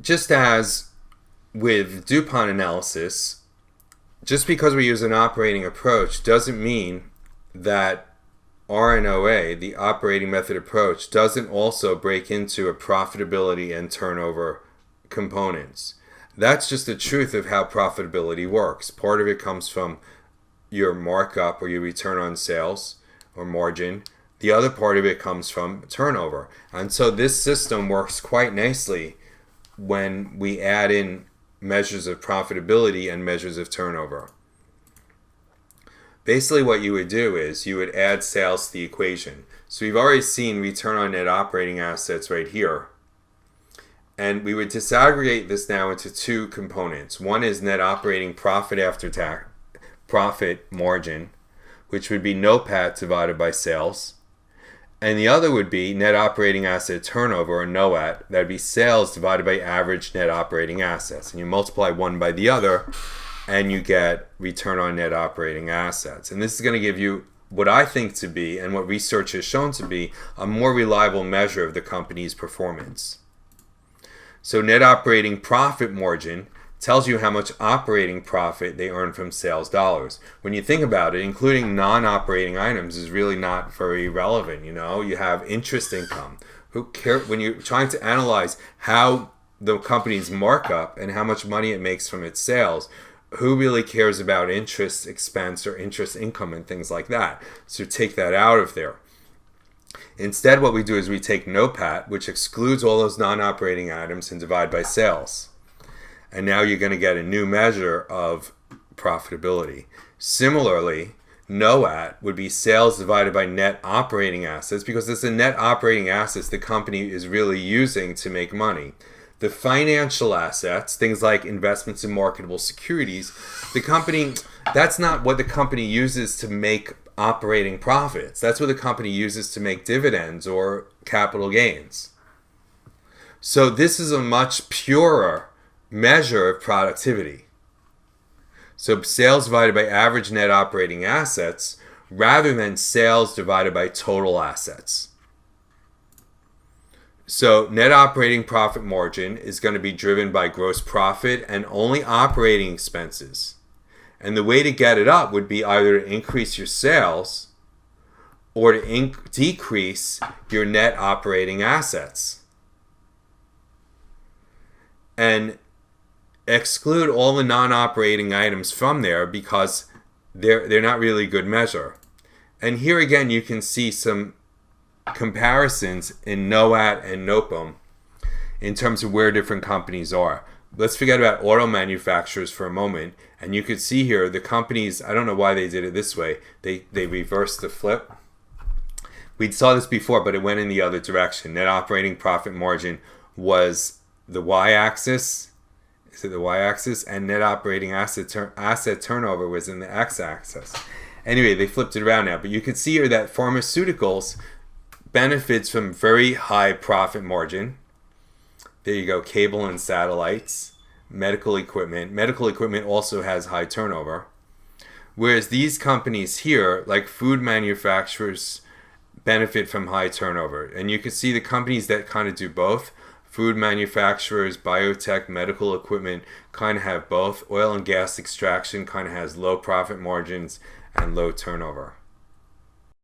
just as with DuPont analysis, just because we use an operating approach doesn't mean that RNOA, the operating method approach, doesn't also break into a profitability and turnover components. That's just the truth of how profitability works. Part of it comes from your markup or your return on sales or margin. The other part of it comes from turnover. And so this system works quite nicely when we add in measures of profitability and measures of turnover. Basically what you would do is you would add sales to the equation. So we've already seen return on net operating assets right here. And we would disaggregate this now into two components. One is net operating profit after tax, profit margin, which would be NOPAT divided by sales. And the other would be net operating asset turnover, or NOAT. That would be sales divided by average net operating assets. And you multiply one by the other, and you get return on net operating assets. And this is going to give you what I think to be, and what research has shown to be, a more reliable measure of the company's performance. So net operating profit margin tells you how much operating profit they earn from sales dollars. When you think about it, including non-operating items is really not very relevant. You know, you have interest income. Who cares when you're trying to analyze how the company's markup and how much money it makes from its sales? Who really cares about interest expense or interest income and things like that? So take that out of there. Instead, what we do is we take NOPAT, which excludes all those non-operating items, and divide by sales. And now you're going to get a new measure of profitability. Similarly, NOAT would be sales divided by net operating assets, because it's the net operating assets the company is really using to make money. The financial assets, things like investments in marketable securities, that's not what the company uses to make operating profits. That's what the company uses to make dividends or capital gains. So this is a much purer measure of productivity. So sales divided by average net operating assets rather than sales divided by total assets. So net operating profit margin is going to be driven by gross profit and only operating expenses. And the way to get it up would be either to increase your sales or to decrease your net operating assets. And exclude all the non-operating items from there, because they're not really a good measure. And here again you can see some comparisons in NOAT and NOPM in terms of where different companies are. Let's forget about auto manufacturers for a moment, and you could see here the companies, I don't know why they did it this way, they reversed the flip. We saw this before, but it went in the other direction. Net operating profit margin was the y-axis, and net operating asset turnover was in the x-axis. Anyway, they flipped it around now, but you can see here that pharmaceuticals benefits from very high profit margin. There you go, cable and satellites, medical equipment. Medical equipment also has high turnover. Whereas these companies here, like food manufacturers, benefit from high turnover. And you can see the companies that kind of do both, food manufacturers, biotech, medical equipment, kind of have both. Oil and gas extraction kind of has low profit margins and low turnover.